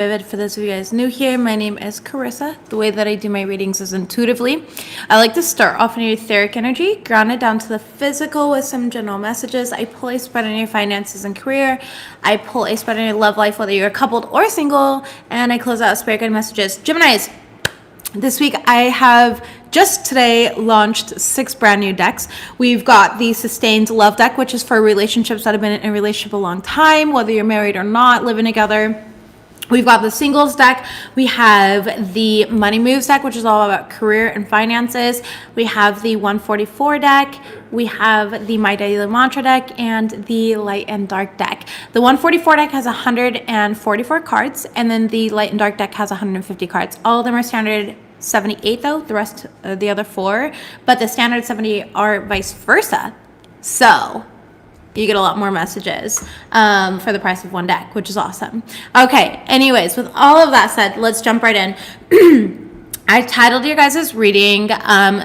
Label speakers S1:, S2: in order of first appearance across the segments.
S1: Vivid. For those of you guys new here, my name is Carissa. The way that I do my readings is intuitively. I like to start off in your etheric energy, ground it down to the physical with some general messages. I pull a spread on your finances and career. I pull a spread on your love life, whether you're coupled or single. And I close out spirit guide messages. Geminis, this week I have just today launched 6 brand new decks. We've got the Sustained Love deck, which is for relationships that have been in a relationship a long time, whether you're married or not, living together. We've got the Singles deck. We have the Money Moves deck, which is all about career and finances. We have the 144 deck. We have the My Daily Mantra deck and the Light and Dark deck. The 144 deck has 144 cards, and then the Light and Dark deck has 150 cards. All of them are standard 78 though, the rest, the other 4, but the standard 78 are vice versa. So you get a lot more messages for the price of one deck, which is awesome. Okay, anyways, with all of that said, let's jump right in. I titled your guys' reading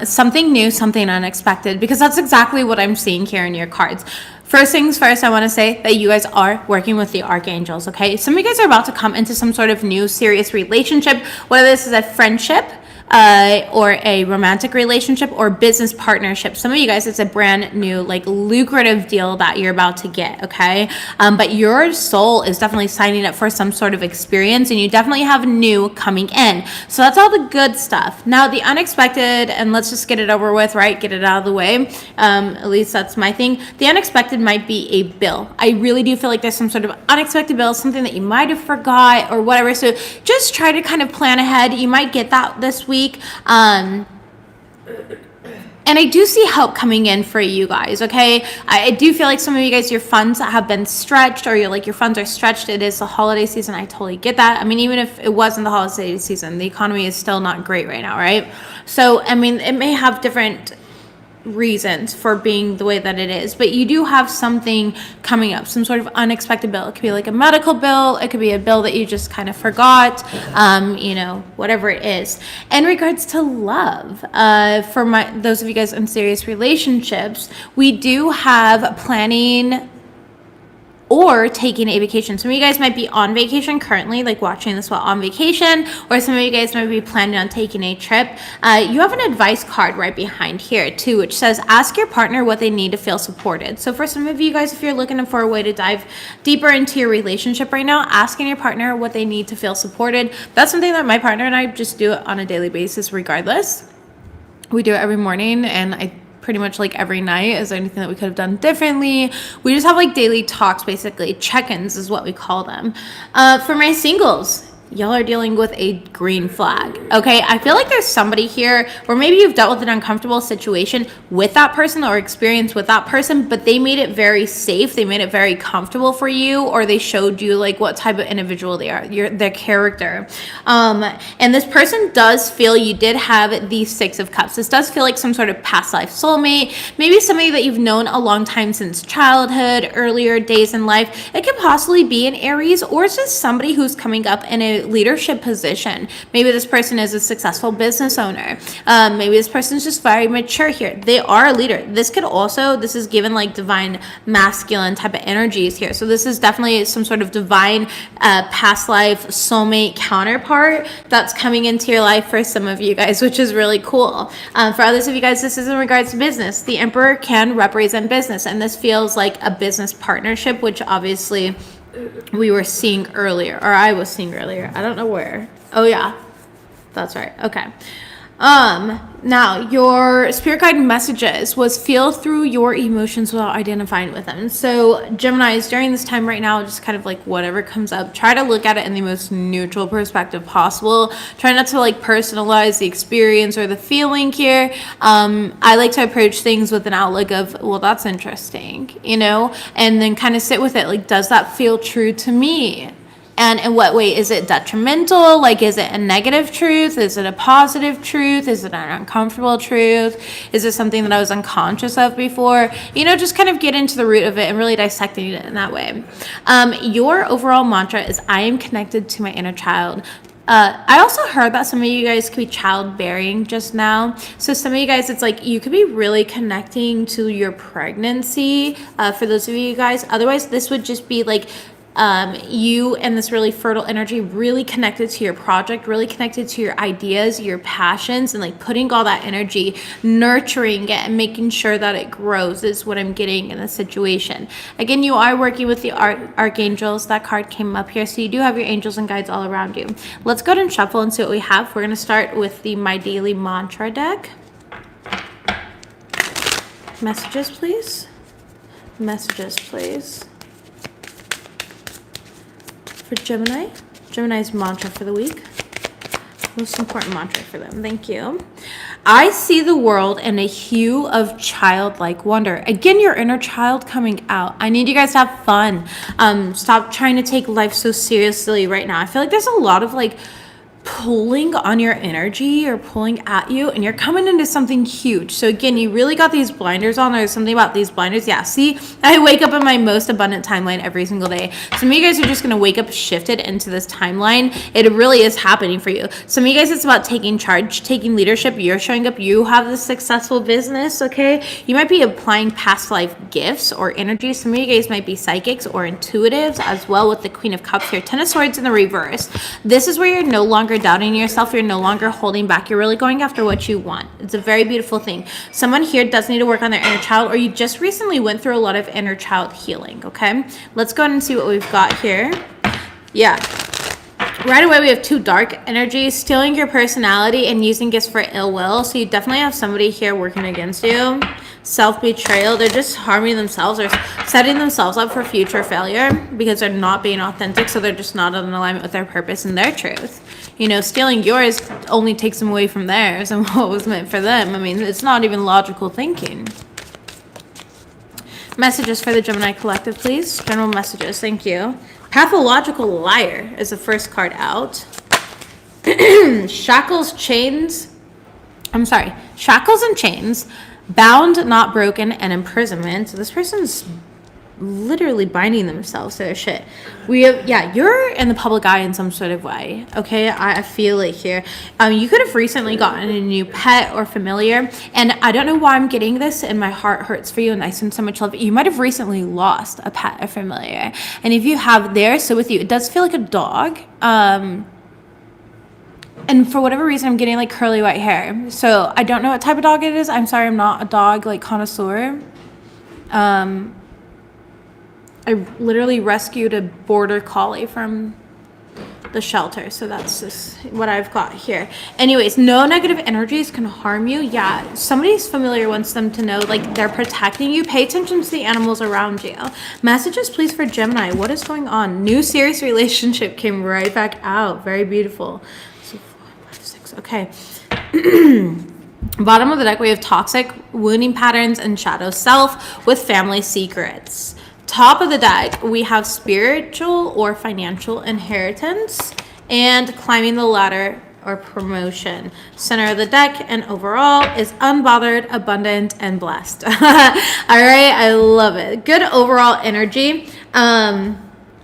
S1: Something New, Something Unexpected, because that's exactly what I'm seeing here in your cards. First things first, I want to say that you guys are working with the archangels, okay? Some of you guys are about to come into some sort of new serious relationship, whether this is a friendship, or a romantic relationship or business partnership. Some of you guys, it's a brand new, like, lucrative deal that you're about to get, okay? But your soul is definitely signing up for some sort of experience, and you definitely have new coming in. So that's all the good stuff. Now, the unexpected, and let's just get it over with, right? Get it out of the way. At least that's my thing. The unexpected might be a bill. I really do feel like there's some sort of unexpected bill, something that you might have forgot or whatever. So just try to kind of plan ahead. You might get that this week. And I do see help coming in for you guys, okay? I do feel like some of you guys, your funds have been stretched, or your funds are stretched. It is the holiday season. I totally get that. I mean, even if it wasn't the holiday season, the economy is still not great right now, right? So, I mean, it may have different reasons for being the way that it is, but you do have something coming up, some sort of unexpected bill. It could be like a medical bill, it could be a bill that you just kind of forgot, whatever it is. In regards to love, for those of you guys in serious relationships, we do have planning or taking a vacation. Some of you guys might be on vacation currently, like watching this while on vacation, or some of you guys might be planning on taking a trip. You have an advice card right behind here too, which says ask your partner what they need to feel supported. So for some of you guys, if you're looking for a way to dive deeper into your relationship right now, asking your partner what they need to feel supported, that's something that my partner and I just do it on a daily basis regardless. We do it every morning, and I pretty much like every night. Is there anything that we could have done differently? We just have like daily talks, basically. Check-ins is what we call them. For my singles, y'all are dealing with a green flag, okay? I feel like there's somebody here, or maybe you've dealt with an uncomfortable situation with that person or experience with that person, but they made it very safe, they made it very comfortable for you, or they showed you like what type of individual they are, their character. And this person does feel you did have the 6 of Cups. This does feel like some sort of past life soulmate, maybe somebody that you've known a long time since childhood, earlier days in life. It could possibly be an Aries, or it's just somebody who's coming up in a leadership position. Maybe this person is a successful business owner. Maybe this person's just very mature here. They are a leader. This is given like divine masculine type of energies here. So this is definitely some sort of divine past life soulmate counterpart that's coming into your life for some of you guys, which is really cool. For others of you guys, this is in regards to business. The Emperor can represent business, and this feels like a business partnership, which obviously we were seeing earlier, or I was seeing earlier. I don't know where. Oh yeah, that's right. Okay. Now your spirit guide messages was feel through your emotions without identifying with them. So Geminis, during this time right now, just kind of like whatever comes up, try to look at it in the most neutral perspective possible. Try not to like personalize the experience or the feeling here. I like to approach things with an outlook of, well, that's interesting, and then kind of sit with it. Like, does that feel true to me? And in what way? Is it detrimental? Like, is it a negative truth? Is it a positive truth? Is it an uncomfortable truth? Is it something that I was unconscious of before? Just kind of get into the root of it and really dissecting it in that way. Your overall mantra is, I am connected to my inner child. I also heard that some of you guys could be childbearing just now. So some of you guys, it's like you could be really connecting to your pregnancy for those of you guys. Otherwise, this would just be like You and this really fertile energy really connected to your project, really connected to your ideas, your passions, and like putting all that energy, nurturing it and making sure that it grows is what I'm getting in this situation. Again, you are working with the archangels. That card came up here, so you do have your angels and guides all around you. Let's go ahead and shuffle and see what we have. We're going to start with the My Daily Mantra deck. Messages, please. Messages, please. For Gemini. Gemini's mantra for the week. Most important mantra for them. Thank you. I see the world in a hue of childlike wonder. Again, your inner child coming out. I need you guys to have fun. Stop trying to take life so seriously right now. I feel like there's a lot of like pulling on your energy or pulling at you, and you're coming into something huge. So again, you really got these blinders on. There's something about these blinders. Yeah, see, I wake up in my most abundant timeline every single day. Some of you guys are just going to wake up shifted into this timeline. It really is happening for you. Some of you guys, it's about taking charge, taking leadership. You're showing up. You have this successful business, okay? You might be applying past life gifts or energy. Some of you guys might be psychics or intuitives as well, with the Queen of Cups here. Ten of Swords in the reverse. This is where you're no longer doubting yourself. You're no longer holding back. You're really going after what you want. It's a very beautiful thing. Someone here does need to work on their inner child, or you just recently went through a lot of inner child healing, okay? Let's go ahead and see what we've got here. Yeah. Right away, we have two dark energies, stealing your personality and using gifts for ill will. So you definitely have somebody here working against you. Self-betrayal. They're just harming themselves or setting themselves up for future failure because they're not being authentic. So they're just not in alignment with their purpose and their truth. You know, stealing yours only takes them away from theirs and what was meant for them. I mean, it's not even logical thinking. Messages for the Gemini collective, please. General messages. Thank you. Pathological liar is the first card out. Shackles and chains, bound, not broken, and imprisonment. So this person's literally binding themselves to their shit. We have, yeah, you're in the public eye in some sort of way, okay? I feel it here. You could have recently gotten a new pet or familiar, and I don't know why I'm getting this, and my heart hurts for you, and I send so much love. You might have recently lost a pet or familiar, and if you have, they're so with you. It does feel like a dog, and for whatever reason, I'm getting like curly white hair. So I don't know what type of dog it is. I'm sorry, I'm not a dog like connoisseur. I literally rescued a border collie from the shelter. So that's just what I've got here. Anyways, no negative energies can harm you. Yeah, somebody's familiar wants them to know, like, they're protecting you. Pay attention to the animals around you. Messages, please, for Gemini. What is going on? New serious relationship came right back out. Very beautiful. So 4, 5, 6. Okay. Bottom of the deck, we have toxic wounding patterns and shadow self with family secrets. Top of the deck, we have spiritual or financial inheritance and climbing the ladder or promotion. Center of the deck and overall is unbothered, abundant, and blessed. All right, I love it. Good overall energy.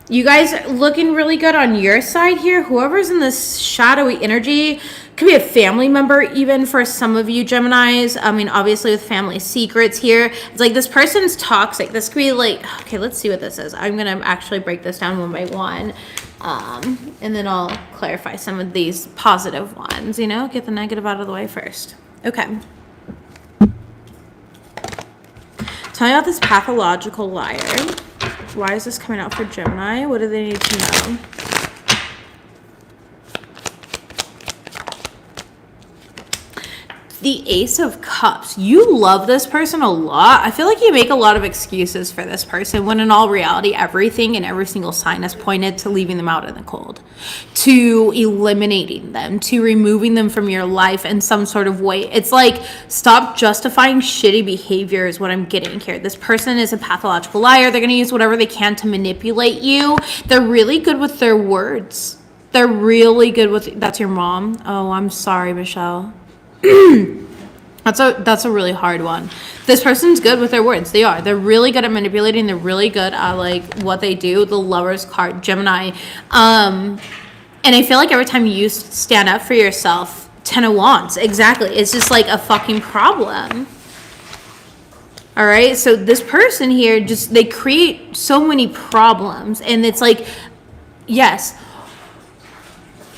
S1: You guys are looking really good on your side here. Whoever's in this shadowy energy, could be a family member even for some of you Geminis. I mean, obviously with family secrets here. It's like this person's toxic. This could be like, okay, let's see what this is. I'm going to actually break this down one by one. And then I'll clarify some of these positive ones, you know, get the negative out of the way first. Okay. Tell me about this pathological liar. Why is this coming out for Gemini? What do they need to know? The Ace of Cups. You love this person a lot. I feel like you make a lot of excuses for this person when in all reality, everything and every single sign has pointed to leaving them out in the cold, to eliminating them, to removing them from your life in some sort of way. It's like, stop justifying shitty behavior is what I'm getting here. This person is a pathological liar. They're going to use whatever they can to manipulate you. They're really good with their words. They're really good with, that's your mom. Oh, I'm sorry, Michelle. That's a really hard one. This person's good with their words. They are. They're really good at manipulating. They're really good at like what they do. The Lover's card, Gemini. And I feel like every time you stand up for yourself, Ten of Wands. Exactly. It's just like a fucking problem. All right. So this person here, just, they create so many problems. And it's like, yes.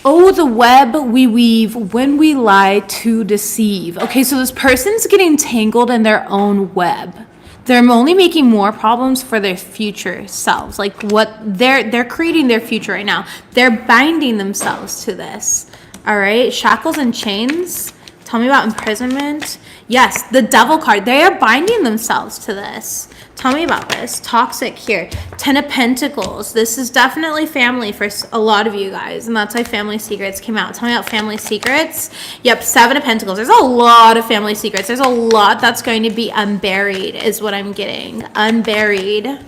S1: Oh, the web we weave when we lie to deceive. Okay, so this person's getting tangled in their own web. They're only making more problems for their future selves. Like, what they're creating their future right now. They're binding themselves to this. All right, shackles and chains. Tell me about imprisonment. Yes, the devil card. They are binding themselves to this. Tell me about this. Toxic here. 10 of Pentacles. This is definitely family for a lot of you guys. And that's why Family Secrets came out. Tell me about Family Secrets. Yep, 7 of Pentacles. There's a lot of family secrets. There's a lot that's going to be unburied is what I'm getting. Unburied.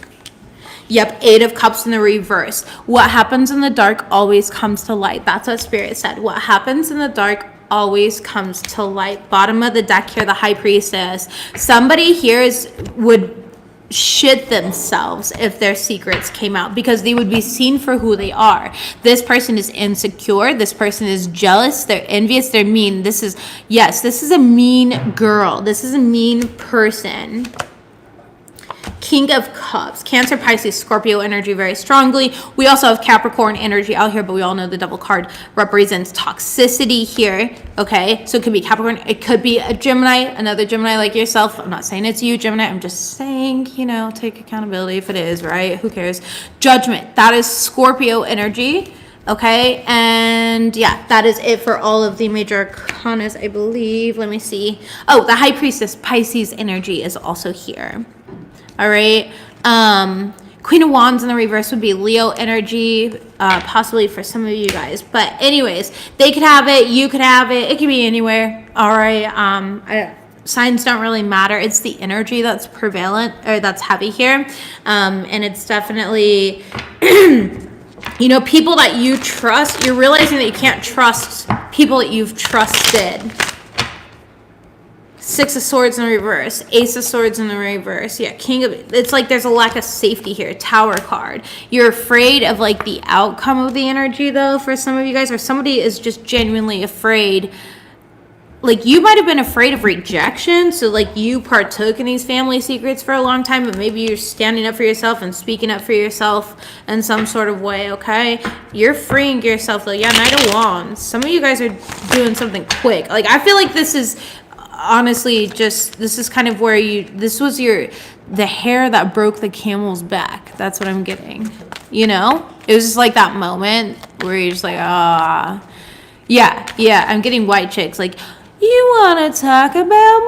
S1: Yep, 8 of Cups in the reverse. What happens in the dark always comes to light. That's what Spirit said. What happens in the dark always comes to light. Bottom of the deck here, the High Priestess. Somebody here would shit themselves if their secrets came out, because they would be seen for who they are. This person is insecure. This person is jealous. They're envious. They're mean. This is a mean girl. This is a mean person. King of Cups. Cancer, Pisces, Scorpio energy very strongly. We also have Capricorn energy out here, but we all know the devil card represents toxicity here. Okay, so it could be Capricorn. It could be a Gemini, another Gemini like yourself. I'm not saying it's you, Gemini. I'm just saying, take accountability if it is, right? Who cares? Judgment. That is Scorpio energy. Okay, and yeah, that is it for all of the major arcanas, I believe. Let me see. Oh, the High Priestess, Pisces energy is also here. All right. Queen of Wands in the reverse would be Leo energy, possibly for some of you guys. But anyways, they could have it. You could have it. It could be anywhere. All right. Signs don't really matter. It's the energy that's prevalent, or that's heavy here. And it's definitely, people that you trust. You're realizing that you can't trust people that you've trusted. 6 of Swords in the reverse, Ace of Swords in the reverse. Yeah, it's like there's a lack of safety here. Tower card. You're afraid of like the outcome of the energy though for some of you guys, or somebody is just genuinely afraid. Like, you might have been afraid of rejection, so like you partook in these family secrets for a long time, but maybe you're standing up for yourself and speaking up for yourself in some sort of way, okay? You're freeing yourself though. Yeah, Knight of Wands. Some of you guys are doing something quick. Like, I feel like this is honestly this is kind of where this was the hair that broke the camel's back. That's what I'm getting. It was just like that moment where you're just like, yeah, I'm getting white chicks like, you want to talk about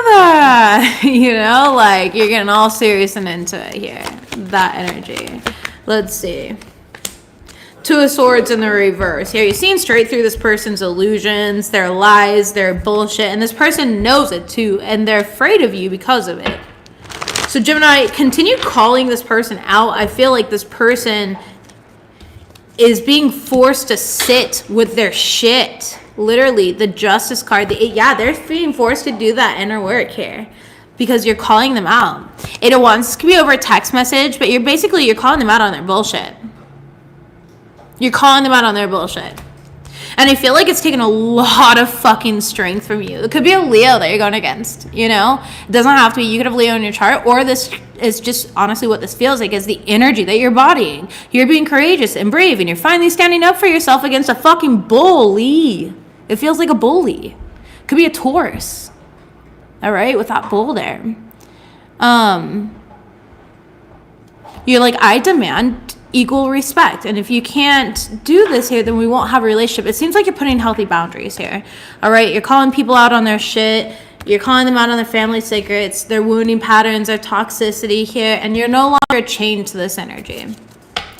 S1: mother, like you're getting all serious and into it here. That energy. Let's see. 2 of Swords in the reverse. Here, you're seeing straight through this person's illusions, their lies, their bullshit, and this person knows it too, and they're afraid of you because of it. So Gemini, continue calling this person out. I feel like this person is being forced to sit with their shit. Literally, the Justice card. They're being forced to do that inner work here because you're calling them out. 8 of Wands. This could be over a text message, but you're calling them out on their bullshit. You're calling them out on their bullshit. And I feel like it's taken a lot of fucking strength from you. It could be a Leo that you're going against, It doesn't have to be. You could have Leo in your chart, or this is just honestly what this feels like is the energy that you're bodying. You're being courageous and brave, and you're finally standing up for yourself against a fucking bully. It feels like a bully. It could be a Taurus. All right, with that bull there. You're like, I demand equal respect, and if you can't do this here, then we won't have a relationship. It seems like you're putting healthy boundaries here. All right, you're calling people out on their shit. You're calling them out on their family secrets, their wounding patterns, their toxicity here, and you're no longer chained to this energy.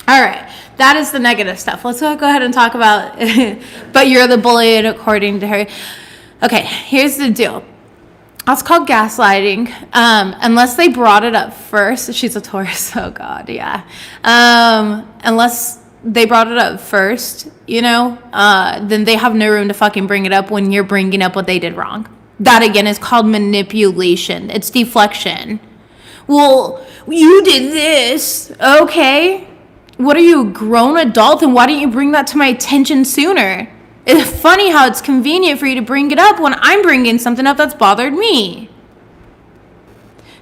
S1: All right, that is the negative stuff. Let's go ahead and talk about but you're the bully, according to her. Okay, here's the deal. That's called gaslighting. Unless they brought it up first. She's a Taurus. Oh, God, yeah. Unless they brought it up first, then they have no room to fucking bring it up when you're bringing up what they did wrong. That, again, is called manipulation. It's deflection. Well, you did this. Okay. What are you, a grown adult? And why didn't you bring that to my attention sooner? It's funny how it's convenient for you to bring it up when I'm bringing something up that's bothered me.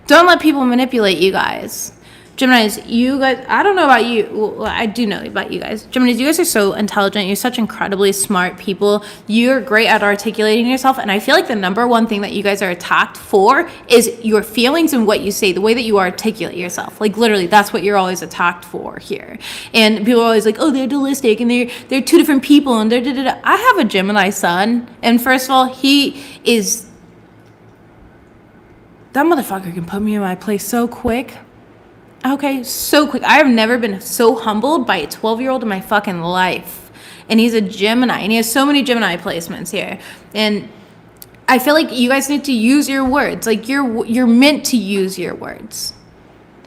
S1: Don't let people manipulate you guys. Geminis, you guys, I don't know about you. Well, I do know about you guys. Geminis, you guys are so intelligent. You're such incredibly smart people. You're great at articulating yourself. And I feel like the number one thing that you guys are attacked for is your feelings and what you say, the way that you articulate yourself. Like literally, that's what you're always attacked for here. And people are always like, oh, they're dualistic and they're two different people. And I have a Gemini son. And first of all, he is... That motherfucker can put me in my place so quick. Okay, so quick. I have never been so humbled by a 12-year-old in my fucking life. And he's a Gemini. And he has so many Gemini placements here. And I feel like you guys need to use your words. Like, you're meant to use your words.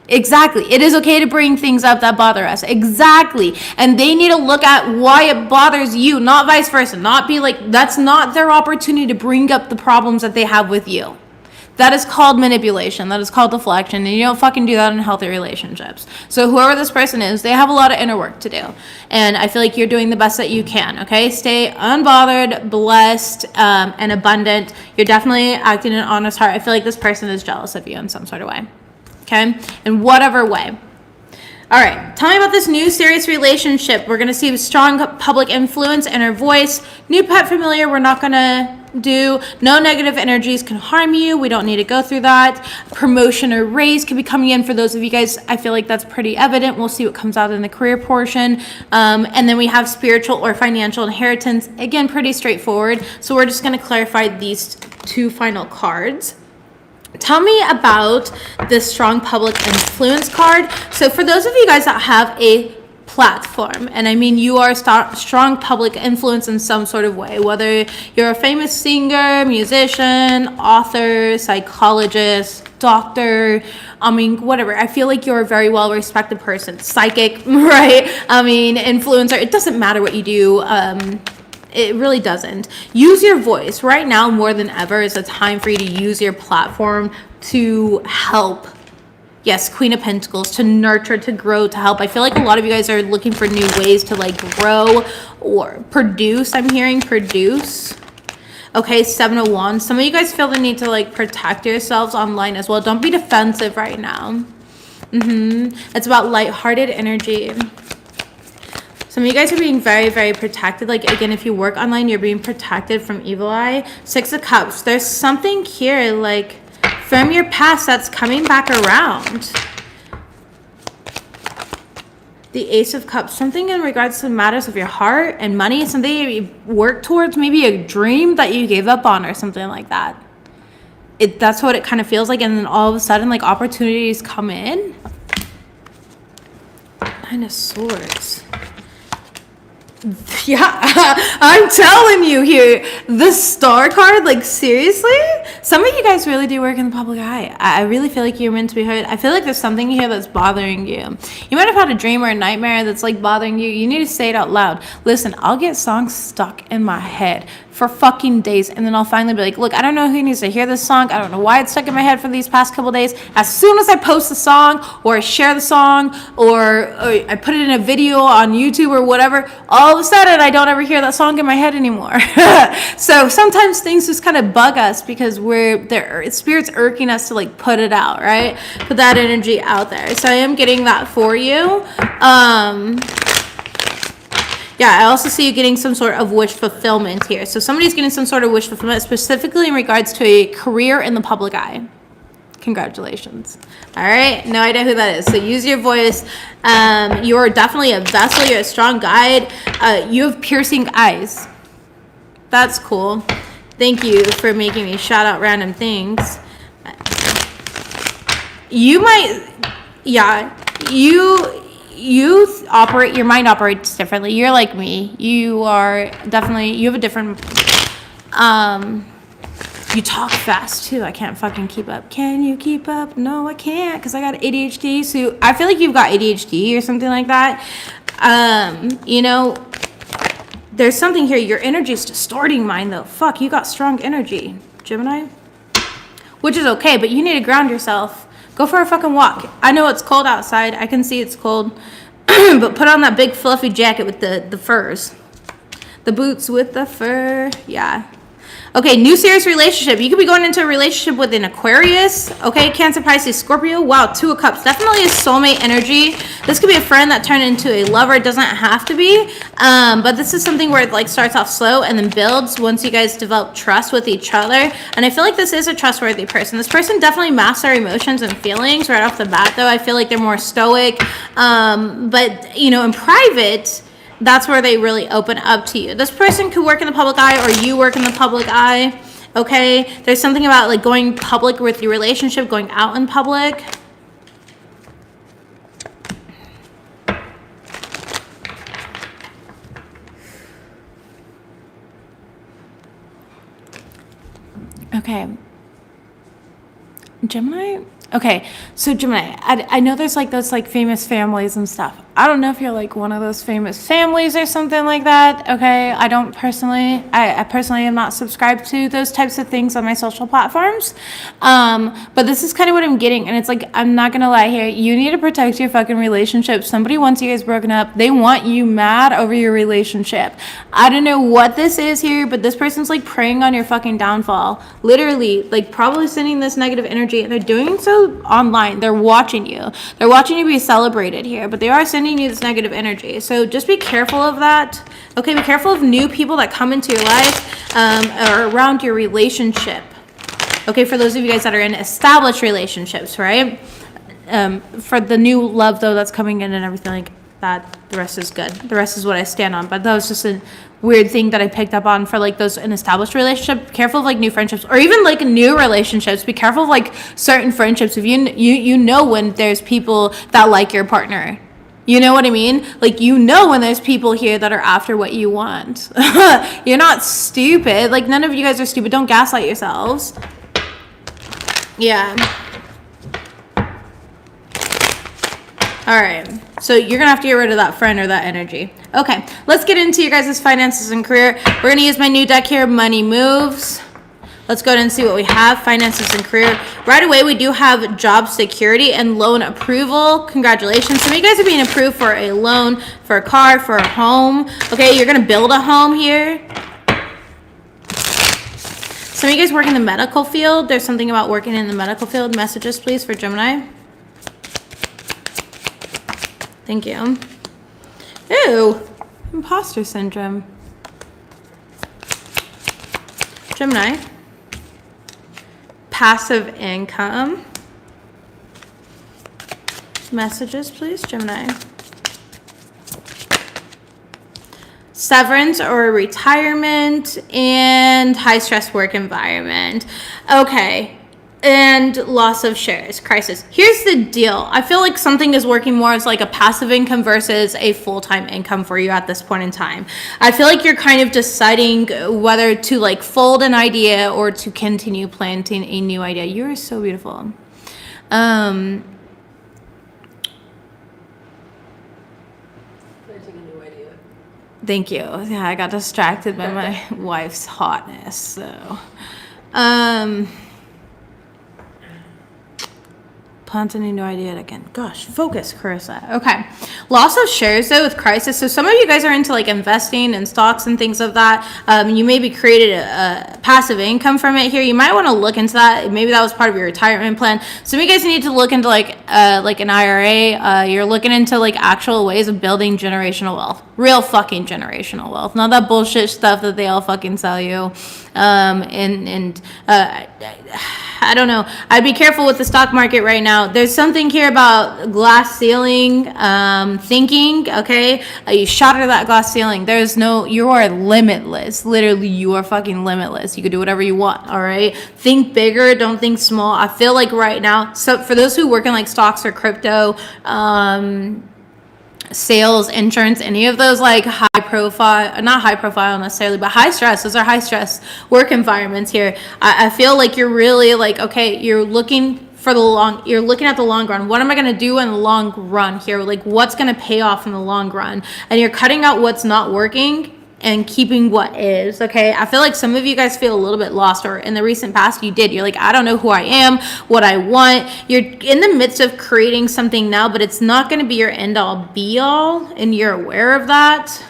S1: Exactly. It is okay to bring things up that bother us. Exactly. And they need to look at why it bothers you, not vice versa. Not be like, that's not their opportunity to bring up the problems that they have with you. That is called manipulation. That is called deflection. And you don't fucking do that in healthy relationships. So whoever this person is, they have a lot of inner work to do. And I feel like you're doing the best that you can, okay? Stay unbothered, blessed, and abundant. You're definitely acting in an honest heart. I feel like this person is jealous of you in some sort of way, okay? In whatever way. All right, tell me about this new serious relationship. We're going to see strong public influence, inner voice, new pet familiar. We're not going to do. No negative energies can harm you. We don't need to go through that. Promotion or raise could be coming in for those of you guys. I feel like that's pretty evident. We'll see what comes out in the career portion. And then we have spiritual or financial inheritance. Again, pretty straightforward. So we're just going to clarify these two final cards. Tell me about the strong public influence card. So for those of you guys that have a platform, and I mean you are strong public influence in some sort of way, whether you're a famous singer, musician, author, psychologist, doctor, I mean whatever. I feel like you're a very well respected person, psychic, right? I mean influencer. It doesn't matter what you do. It really doesn't. Use your voice. Right now, more than ever, is a time for you to use your platform to help. Yes, Queen of Pentacles, to nurture, to grow, to help. I feel like a lot of you guys are looking for new ways to like grow or produce. I'm hearing produce. Okay, Seven of Wands. Some of you guys feel the need to like protect yourselves online as well. Don't be defensive right now. It's about lighthearted energy. Some of you guys are being very, very protected. Like, again, if you work online, you're being protected from evil eye. Six of Cups. There's something here, like, from your past that's coming back around. The Ace of Cups. Something in regards to matters of your heart and money. Something you work towards. Maybe a dream that you gave up on or something like that. That's what it kind of feels like. And then all of a sudden, like, opportunities come in. Nine of Swords. Yeah, I'm telling you here, the Star card, like seriously, some of you guys really do work in the public eye. I really feel like you're meant to be heard. I feel like there's something here that's bothering you. You might have had a dream or a nightmare that's like bothering you. You need to say it out loud. Listen, I'll get songs stuck in my head for fucking days, and then I'll finally be like, look, I don't know who needs to hear this song. I don't know why it's stuck in my head for these past couple days. As soon as I post the song or I share the song or I put it in a video on YouTube or whatever, all of a sudden I don't ever hear that song in my head anymore. So sometimes things just kind of bug us because spirit's irking us to like put it out, right? Put that energy out there. So I am getting that for you. Yeah, I also see you getting some sort of wish fulfillment here. So somebody's getting some sort of wish fulfillment, specifically in regards to a career in the public eye. Congratulations. All right, no idea who that is. So use your voice. You're definitely a vessel. You're a strong guide. You have piercing eyes. That's cool. Thank you for making me shout out random things. You might, yeah, you operate, your mind operates differently. You're like me. You are definitely, you have a different, you talk fast too. I can't fucking keep up. Can you keep up? No, I can't because I got ADHD. So I feel like you've got ADHD or something like that. You know, there's something here. Your energy is distorting mine though. Fuck, you got strong energy, Gemini. Which is okay, but you need to ground yourself. Go for a fucking walk. I know it's cold outside. I can see it's cold. But put on that big fluffy jacket with the furs. The boots with the fur. Yeah. Okay, new serious relationship. You could be going into a relationship with an Aquarius. Okay, Cancer, Pisces, Scorpio. Wow, 2 of Cups. Definitely a soulmate energy. This could be a friend that turned into a lover. It doesn't have to be. But this is something where it like starts off slow and then builds once you guys develop trust with each other. And I feel like this is a trustworthy person. This person definitely masks their emotions and feelings right off the bat, though. I feel like they're more stoic. But, you know, in private, that's where they really open up to you. This person could work in the public eye, or you work in the public eye. Okay, there's something about like going public with your relationship, going out in public. Okay, Gemini. Okay, so Gemini, I know there's like those like famous families and stuff. I don't know if you're like one of those famous families or something like that. Okay, I don't personally, I personally am not subscribed to those types of things on my social platforms. But this is kind of what I'm getting, and it's like, I'm not gonna lie here. You need to protect your fucking relationship. Somebody wants you guys broken up. They want you mad over your relationship. I don't know what this is here, but this person's like preying on your fucking downfall. Literally, like probably sending this negative energy, and they're doing so online. They're watching you. They're watching you be celebrated here, but they are sending you this negative energy. So just be careful of that. Okay, be careful of new people that come into your life or around your relationship. Okay, for those of you guys that are in established relationships, right? For the new love though that's coming in and everything like that, the rest is good. The rest is what I stand on. But that was just a weird thing that I picked up on for like those in established relationship. Be careful of like new friendships or even like new relationships. Be careful of like certain friendships. If you know when there's people that like your partner. You know what I mean? Like, you know when there's people here that are after what you want. You're not stupid. Like, none of you guys are stupid. Don't gaslight yourselves. Yeah. All right. So you're going to have to get rid of that friend or that energy. Okay. Let's get into your guys' finances and career. We're going to use my new deck here, Money Moves. Let's go ahead and see what we have. Finances and career. Right away, we do have job security and loan approval. Congratulations. Some of you guys are being approved for a loan, for a car, for a home. Okay, you're going to build a home here. Some of you guys work in the medical field. There's something about working in the medical field. Messages, please, for Gemini. Thank you. Ew. Imposter syndrome. Gemini. Passive income. Messages, please, Gemini. Severance or retirement and high stress work environment. Okay. And loss of shares, crisis. Here's the deal. I feel like something is working more as like a passive income versus a full-time income for you at this point in time. I feel like you're kind of deciding whether to like fold an idea or to continue planting a new idea. You are so beautiful. Thank you. Yeah, I got distracted by my wife's hotness. So, planting a new idea again. Gosh, focus, Carissa. Okay. Loss of shares though with crisis. So some of you guys are into like investing in stocks and things of that. You maybe created a passive income from it here. You might want to look into that. Maybe that was part of your retirement plan. Some of you guys need to look into like an IRA. You're looking into like actual ways of building generational wealth. Real fucking generational wealth. Not that bullshit stuff that they all fucking sell you. I don't know. I'd be careful with the stock market right now. There's something here about glass ceiling thinking, okay? You shatter that glass ceiling. You are limitless. Literally, you are fucking limitless. You can do whatever you want, all right? Think bigger, don't think small. I feel like right now, so for those who work in like stocks or crypto, sales, insurance, any of those like not high profile necessarily, but high stress, those are high stress work environments here. I feel like you're really like, okay, you're looking at the long run. What am I going to do in the long run here? Like what's going to pay off in the long run? And you're cutting out what's not working and keeping what is, okay? I feel like some of you guys feel a little bit lost, or in the recent past you did. You're like, I don't know who I am, what I want. You're in the midst of creating something now, but it's not going to be your end all be all, and you're aware of that.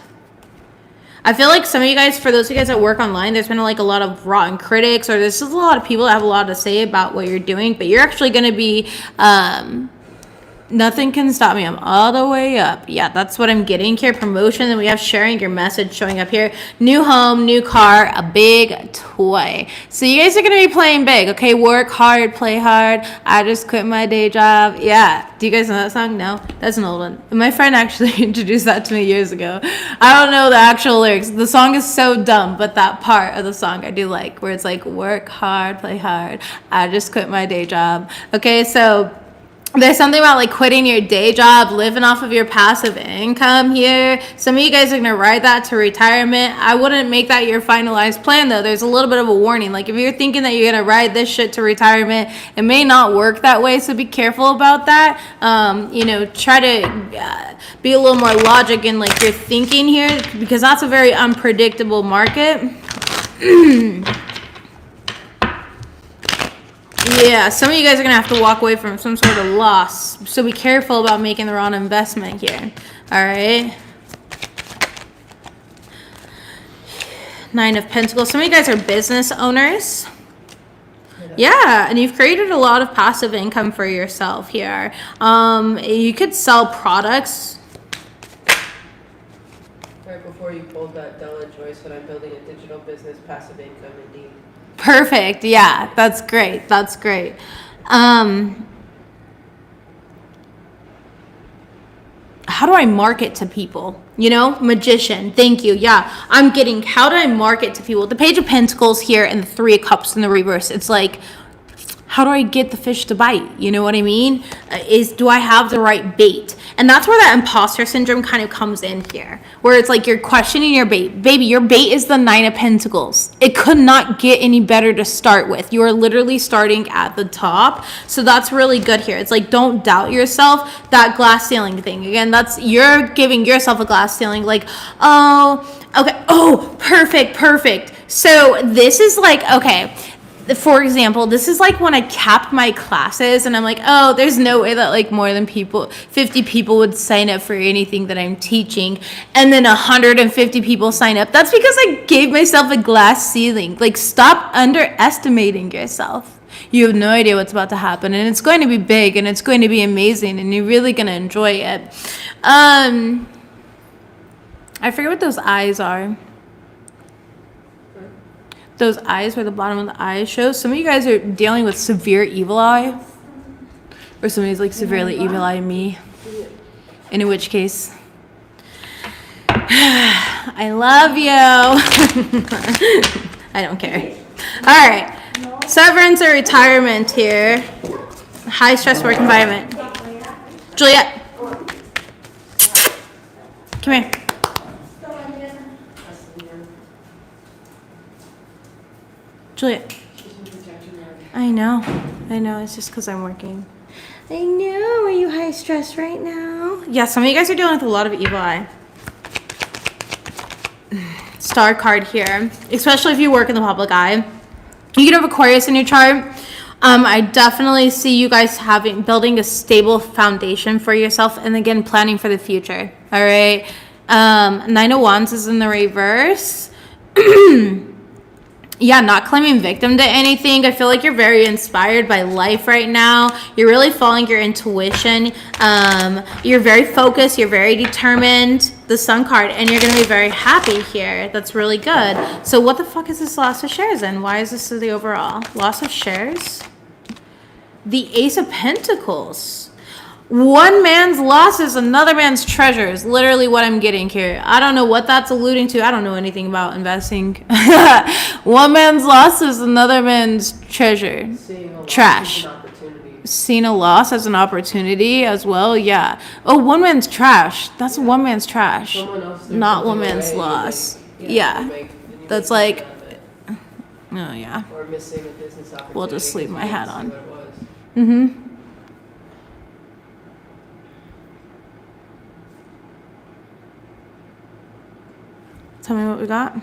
S1: I feel like some of you guys, for those of you guys that work online, there's been like a lot of rotten critics, or there's just a lot of people that have a lot to say about what you're doing, but you're actually going to be, nothing can stop me. I'm all the way up. Yeah, that's what I'm getting here. Promotion. Then we have sharing your message showing up here. New home, new car, a big toy. So you guys are going to be playing big, okay? Work hard, play hard. I just quit my day job. Yeah. Do you guys know that song? No? That's an old one. My friend actually introduced that to me years ago. I don't know the actual lyrics. The song is so dumb, but that part of the song I do like, where it's like, work hard, play hard. I just quit my day job. Okay, so there's something about like quitting your day job, living off of your passive income here. Some of you guys are going to ride that to retirement. I wouldn't make that your finalized plan though. There's a little bit of a warning. Like if you're thinking that you're going to ride this shit to retirement, it may not work that way. So be careful about that. Try to be a little more logic in like your thinking here, because that's a very unpredictable market. Yeah, some of you guys are going to have to walk away from some sort of loss. So be careful about making the wrong investment here. All right. 9 of Pentacles. Some of you guys are business owners. Yeah, and you've created a lot of passive income for yourself here. You could sell products.
S2: Right before you pulled that Della Joyce, when I'm building a digital business, passive income indeed.
S1: Perfect. Yeah, that's great. That's great. How do I market to people? Magician. Thank you. Yeah, I'm getting, how do I market to people? The Page of Pentacles here and the 3 of Cups in the reverse. It's like, how do I get the fish to bite? You know what I mean? Do I have the right bait? And that's where that imposter syndrome kind of comes in here, where it's like you're questioning your bait. Baby, your bait is the 9 of Pentacles. It could not get any better to start with. You are literally starting at the top. So that's really good here. It's like, don't doubt yourself. That glass ceiling thing. Again, you're giving yourself a glass ceiling, like, oh, okay. Oh, perfect. So this is like, okay. For example, this is like when I capped my classes and I'm like, oh, there's no way that like more than 50 people would sign up for anything that I'm teaching. And then 150 people sign up. That's because I gave myself a glass ceiling. Like, stop underestimating yourself. You have no idea what's about to happen, and it's going to be big and it's going to be amazing and you're really going to enjoy it. I forget what those eyes are. Those eyes where the bottom of the eye shows. Some of you guys are dealing with severe evil eye, or somebody's like severely evil eyeing me, in which case I love you. I don't care. All right, severance or retirement here. High stress work environment. Juliet, come here. Juliet. I know. It's just because I'm working. I know. Are you high stress right now? Yeah, some of you guys are dealing with a lot of evil eye. Star card here, especially if you work in the public eye. You can have Aquarius in your chart. I definitely see you guys building a stable foundation for yourself, and again, planning for the future. All right. 9 of Wands is in the reverse. Yeah, not claiming victim to anything. I feel like you're very inspired by life right now. You're really following your intuition. You're very focused. You're very determined. The Sun card. And you're going to be very happy here. That's really good. So what the fuck is this loss of shares in? Why is this the overall? Loss of shares? The Ace of Pentacles. One man's loss is another man's treasure is literally what I'm getting here. I don't know what that's alluding to. I don't know anything about investing. One man's loss is another man's treasure. Trash. Seeing a loss as an opportunity as well. Yeah. Oh, one man's trash. That's one man's trash. Not one man's loss. Yeah. That's like, oh yeah. We'll just leave my hat on. Mm-hmm. Tell me what we got.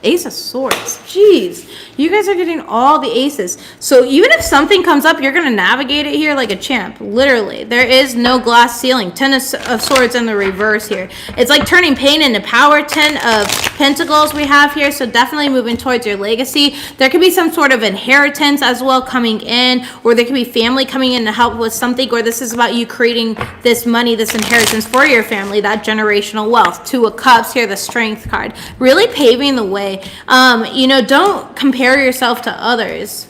S1: Ace of Swords. Jeez. You guys are getting all the aces. So even if something comes up, you're going to navigate it here like a champ. Literally. There is no glass ceiling. 10 of Swords in the reverse here. It's like turning pain into power. 10 of Pentacles we have here. So definitely moving towards your legacy. There could be some sort of inheritance as well coming in. Or there could be family coming in to help with something. Or this is about you creating this money, this inheritance for your family. That generational wealth. 2 of Cups here. The Strength card. Really paving the way. You know, don't compare yourself to others.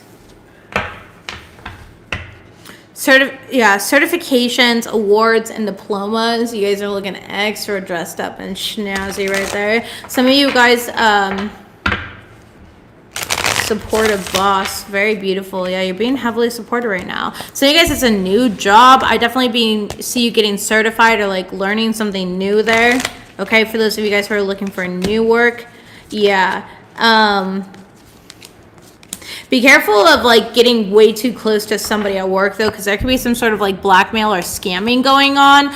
S1: Certifications, awards, and diplomas. You guys are looking extra dressed up and snazzy right there. Some of you guys, supportive boss. Very beautiful. Yeah, you're being heavily supported right now. So you guys, it's a new job. I definitely see you getting certified or like learning something new there. Okay, for those of you guys who are looking for new work. Yeah. Be careful of like getting way too close to somebody at work though, because there could be some sort of like blackmail or scamming going on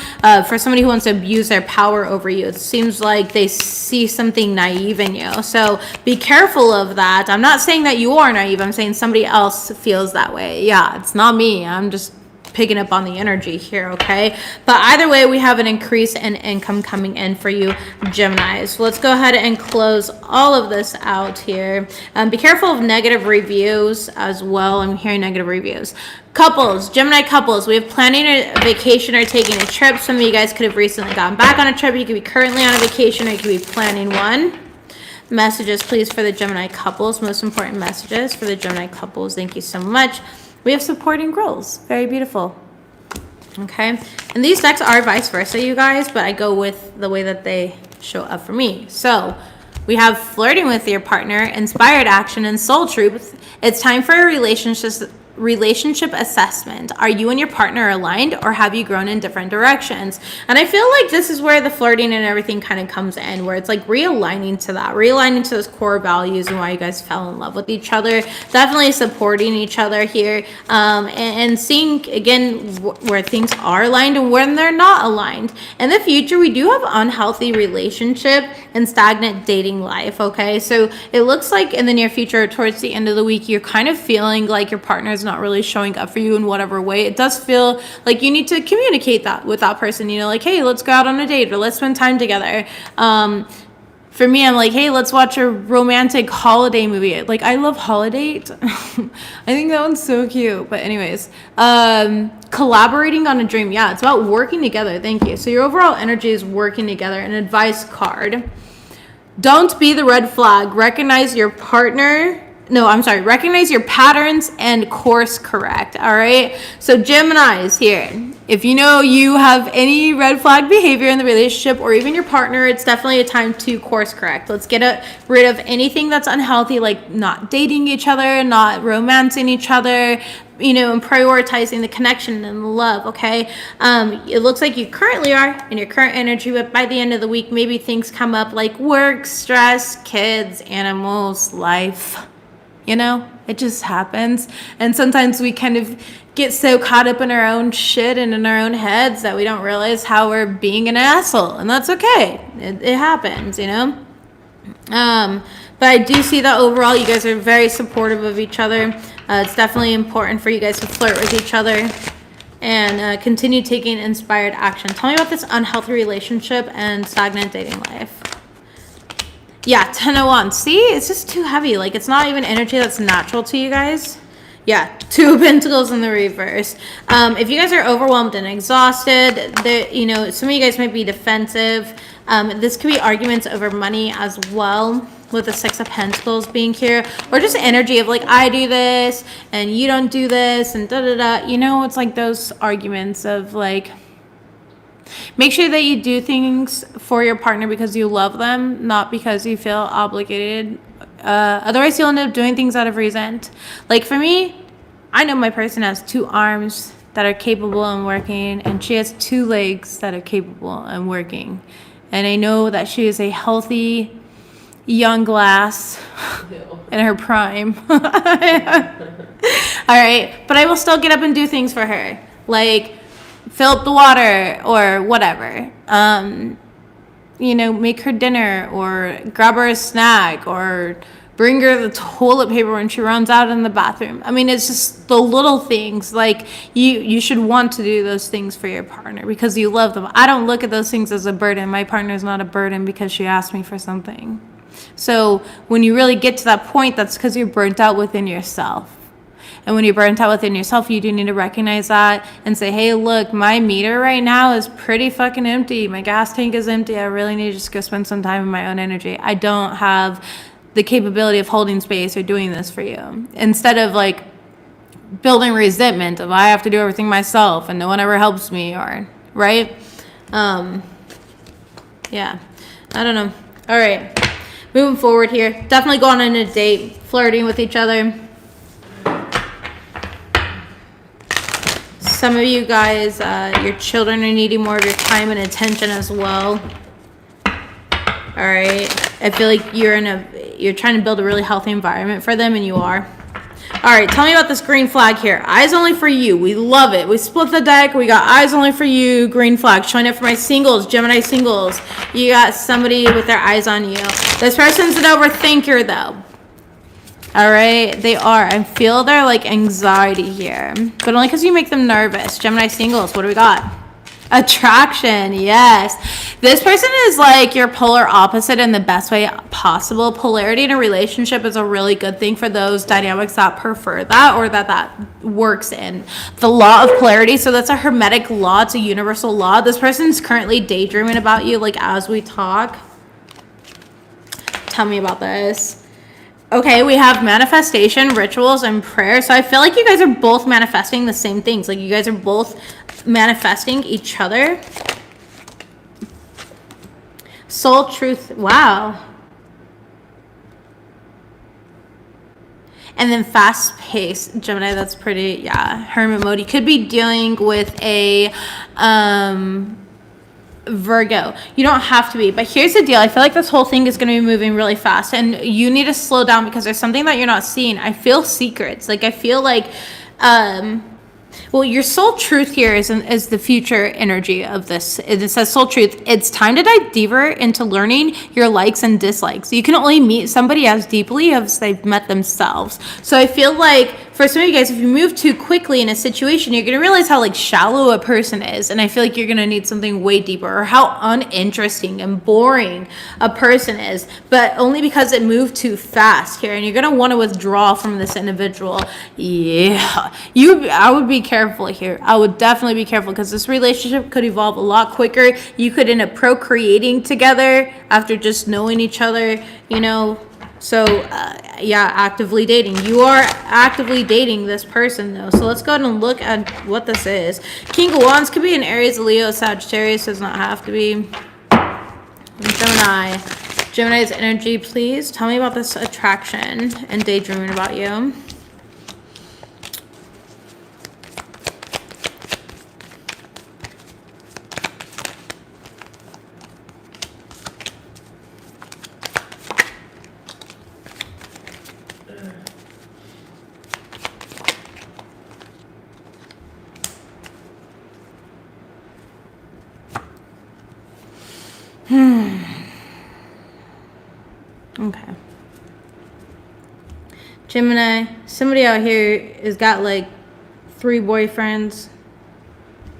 S1: for somebody who wants to abuse their power over you. It seems like they see something naive in you. So be careful of that. I'm not saying that you are naive. I'm saying somebody else feels that way. Yeah, it's not me. I'm just picking up on the energy here, okay? But either way, we have an increase in income coming in for you, Gemini. So let's go ahead and close all of this out here. Be careful of negative reviews as well. I'm hearing negative reviews. Couples, Gemini couples, we have planning a vacation or taking a trip. Some of you guys could have recently gotten back on a trip. You could be currently on a vacation or you could be planning one. Messages, please, for the Gemini couples. Most important messages for the Gemini couples. Thank you so much. We have supporting girls. Very beautiful. Okay. And these decks are vice versa, you guys, but I go with the way that they show up for me. So we have flirting with your partner, inspired action, and soul truth. It's time for a relationship assessment. Are you and your partner aligned, or have you grown in different directions? And I feel like this is where the flirting and everything kind of comes in, where it's like realigning to that, realigning to those core values and why you guys fell in love with each other. Definitely supporting each other here, and seeing again where things are aligned and when they're not aligned. In the future, we do have unhealthy relationship and stagnant dating life. Okay, so it looks like in the near future, towards the end of the week, you're kind of feeling like your partner's not really showing up for you in whatever way. It does feel like you need to communicate that with that person, you know, like, hey, let's go out on a date or let's spend time together. For me, I'm like, hey, let's watch a romantic holiday movie. Like, I love Holiday. I think that one's so cute. But anyways, collaborating on a dream. Yeah, it's about working together. Thank you. So your overall energy is working together. An advice card. Don't be the red flag. Recognize your partner. No, I'm sorry. Recognize your patterns and course correct. All right. So Gemini's here. If you know you have any red flag behavior in the relationship or even your partner, it's definitely a time to course correct. Let's get rid of anything that's unhealthy, like not dating each other, not romancing each other, you know, and prioritizing the connection and the love, okay? It looks like you currently are in your current energy, but by the end of the week, maybe things come up like work, stress, kids, animals, life. You know, it just happens. And sometimes we kind of get so caught up in our own shit and in our own heads that we don't realize how we're being an asshole. And that's okay. It happens, you know. But I do see that overall you guys are very supportive of each other. It's definitely important for you guys to flirt with each other and continue taking inspired action. Tell me about this unhealthy relationship and stagnant dating life. Yeah, 10 of Wands. See, it's just too heavy. Like, it's not even energy that's natural to you guys. Yeah, 2 of Pentacles in the reverse. If you guys are overwhelmed and exhausted, you know, some of you guys might be defensive. This could be arguments over money as well, with the 6 of Pentacles being here, or just energy of like, I do this and you don't do this and da-da-da. You know, it's like those arguments of like, make sure that you do things for your partner because you love them, not because you feel obligated. Otherwise, you'll end up doing things out of resent. Like for me, I know my person has 2 arms that are capable and working, and she has 2 legs that are capable and working. And I know that she is a healthy, young glass in her prime. All right. But I will still get up and do things for her. Like, fill up the water or whatever. you know, make her dinner or grab her a snack or bring her the toilet paper when she runs out in the bathroom. I mean, it's just the little things. Like, you should want to do those things for your partner because you love them. I don't look at those things as a burden. My partner's not a burden because she asked me for something. So when you really get to that point, that's because you're burnt out within yourself. And when you're burnt out within yourself, you do need to recognize that and say, hey, look, my meter right now is pretty fucking empty. My gas tank is empty. I really need to just go spend some time in my own energy. I don't have the capability of holding space or doing this for you. Instead of like building resentment of I have to do everything myself and no one ever helps me, or right? Yeah, I don't know. All right, moving forward here. Definitely going on a date, flirting with each other. Some of you guys, your children are needing more of your time and attention as well. All right, I feel like you're trying to build a really healthy environment for them, and you are. All right, tell me about this green flag here. Eyes only for you. We love it. We split the deck. We got eyes only for you, green flag. Showing up for my singles, Gemini singles. You got somebody with their eyes on you. This person's an overthinker, though. All right, they are. I feel their like anxiety here, but only because you make them nervous. Gemini singles, what do we got? Attraction, yes. This person is like your polar opposite in the best way possible. Polarity in a relationship is a really good thing for those dynamics that prefer that, or that works in the law of polarity. So that's a hermetic law. It's a universal law. This person's currently daydreaming about you, like as we talk. Tell me about this. Okay, we have manifestation, rituals, and prayer. So I feel like you guys are both manifesting the same things. Like you guys are both manifesting each other. Soul truth. Wow. And then fast pace. Gemini, that's pretty, yeah. Hermit mode. You could be dealing with a Virgo. You don't have to be, but here's the deal. I feel like this whole thing is going to be moving really fast, and you need to slow down because there's something that you're not seeing. I feel secrets. Like I feel like well, your soul truth here is the future energy of this. It says soul truth. It's time to dive deeper into learning your likes and dislikes. You can only meet somebody as deeply as they've met themselves. So I feel like for some of you guys, if you move too quickly in a situation, you're going to realize how like shallow a person is. And I feel like you're going to need something way deeper, or how uninteresting and boring a person is, but only because it moved too fast here. And you're going to want to withdraw from this individual. Yeah, I would be careful here. I would definitely be careful because this relationship could evolve a lot quicker. You could end up procreating together after just knowing each other, you know. So, yeah, actively dating. You are actively dating this person, though. So let's go ahead and look at what this is. King of Wands could be an Aries, Leo, Sagittarius. Does not have to be. Gemini. Gemini's energy, please. Tell me about this attraction and daydreaming about you. Okay. Gemini, somebody out here has got like 3 boyfriends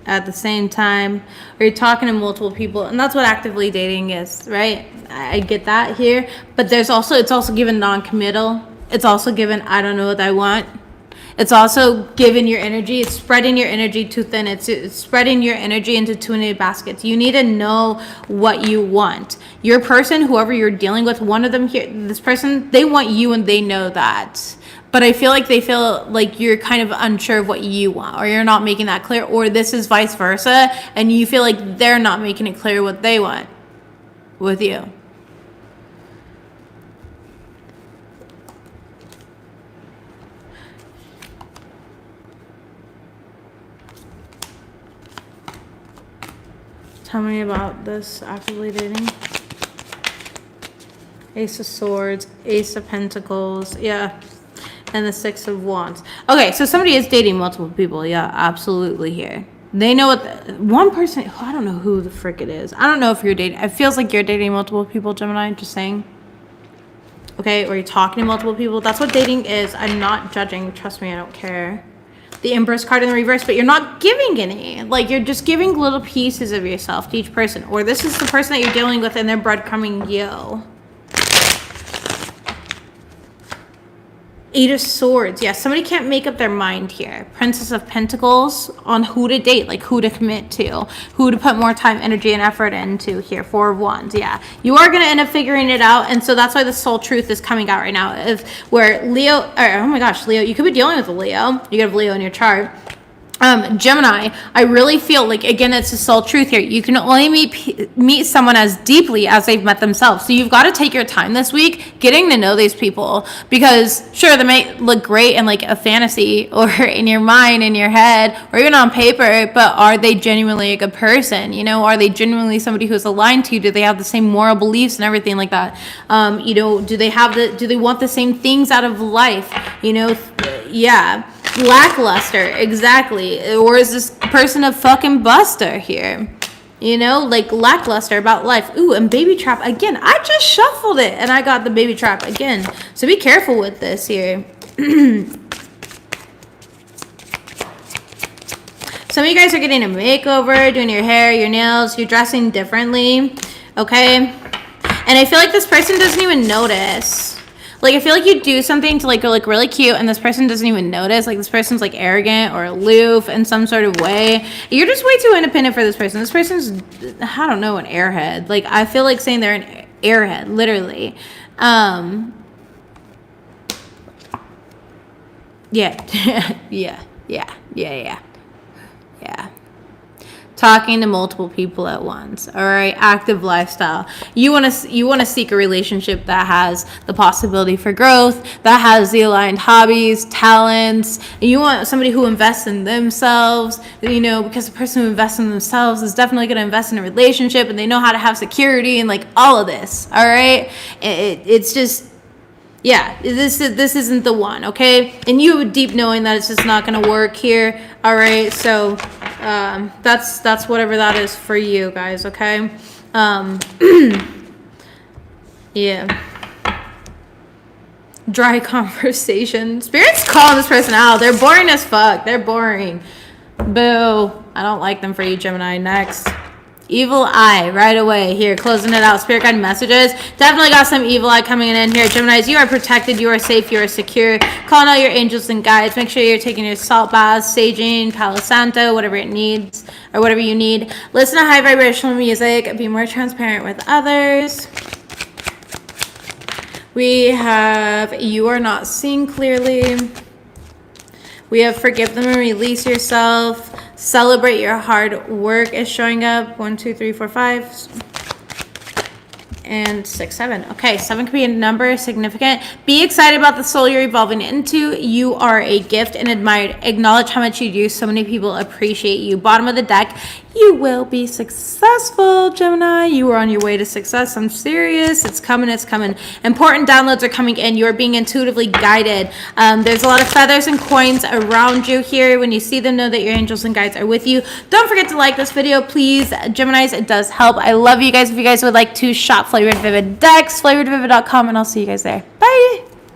S1: at the same time, or you're talking to multiple people, and that's what actively dating is, right? I get that here, but it's also given non-committal. It's also given I don't know what I want. It's also giving your energy. It's spreading your energy too thin. It's spreading your energy into too many baskets. You need to know what you want. Your person, whoever you're dealing with, one of them here, this person, they want you and they know that. But I feel like they feel like you're kind of unsure of what you want, or you're not making that clear, or this is vice versa, and you feel like they're not making it clear what they want with you. Tell me about this actively dating. Ace of Swords, Ace of Pentacles, yeah, and the Six of Wands. Okay, so somebody is dating multiple people, yeah, absolutely here. They know one person, I don't know who the frick it is. I don't know if you're dating. It feels like you're dating multiple people, Gemini, just saying. Okay, or you're talking to multiple people. That's what dating is. I'm not judging. Trust me, I don't care. The Empress card in the reverse, but you're not giving any. Like, you're just giving little pieces of yourself to each person. Or this is the person that you're dealing with and they're breadcrumbing you. Eight of Swords. Yeah, somebody can't make up their mind here. Princess of Pentacles on who to date, like who to commit to, who to put more time, energy, and effort into here. Four of Wands. Yeah, you are going to end up figuring it out. And so that's why the soul truth is coming out right now. Where Leo, oh my gosh, Leo, you could be dealing with a Leo. You have Leo in your chart. Gemini, I really feel like, again, it's the soul truth here. You can only meet someone as deeply as they've met themselves. So you've got to take your time this week getting to know these people, because sure, they may look great in like a fantasy or in your mind, in your head, or even on paper, but are they genuinely a good person? You know, are they genuinely somebody who's aligned to you? Do they have the same moral beliefs and everything like that? You know, do they want the same things out of life? You know, yeah. Lackluster, exactly. Or is this person a fucking buster here? You know, like lackluster about life. Ooh, and baby trap again. I just shuffled it and I got the baby trap again. So be careful with this here. Some of you guys are getting a makeover, doing your hair, your nails, you're dressing differently. Okay. And I feel like this person doesn't even notice. Like, I feel like you do something to like look really cute and this person doesn't even notice. Like, this person's like arrogant or aloof in some sort of way. You're just way too independent for this person. This person's, I don't know, an airhead. Like, I feel like saying they're an airhead, literally. Yeah. Yeah. Talking to multiple people at once. All right, active lifestyle. You want to seek a relationship that has the possibility for growth, that has the aligned hobbies, talents. You want somebody who invests in themselves, you know, because the person who invests in themselves is definitely going to invest in a relationship, and they know how to have security and like all of this. All right, it's just, yeah, this isn't the one, okay? And you have a deep knowing that it's just not going to work here. All right, so that's whatever that is for you guys, okay? Yeah. Dry conversation. Spirit's calling this person out. They're boring as fuck. They're boring. Boo. I don't like them for you, Gemini. Next. Evil eye right away. Here, closing it out. Spirit guide messages. Definitely got some evil eye coming in here. Geminis, you are protected. You are safe. You are secure. Calling out your angels and guides. Make sure you're taking your salt baths, saging, Palo Santo, whatever it needs, or whatever you need. Listen to high vibrational music. Be more transparent with others. We have you are not seeing clearly. We have forgive them and release yourself. Celebrate your hard work is showing up. 1, 2, 3, 4, 5. And 6, 7. Okay, 7 could be a number significant. Be excited about the soul you're evolving into. You are a gift and admired. Acknowledge how much you do. So many people appreciate you. Bottom of the deck. You will be successful, Gemini. You are on your way to success. I'm serious. It's coming. It's coming. Important downloads are coming in. You are being intuitively guided. There's a lot of feathers and coins around you here. When you see them, know that your angels and guides are with you. Don't forget to like this video, please. Geminis, it does help. I love you guys. If you guys would like to shop Flavored Vivid decks, flavoredvivid.com, and I'll see you guys there.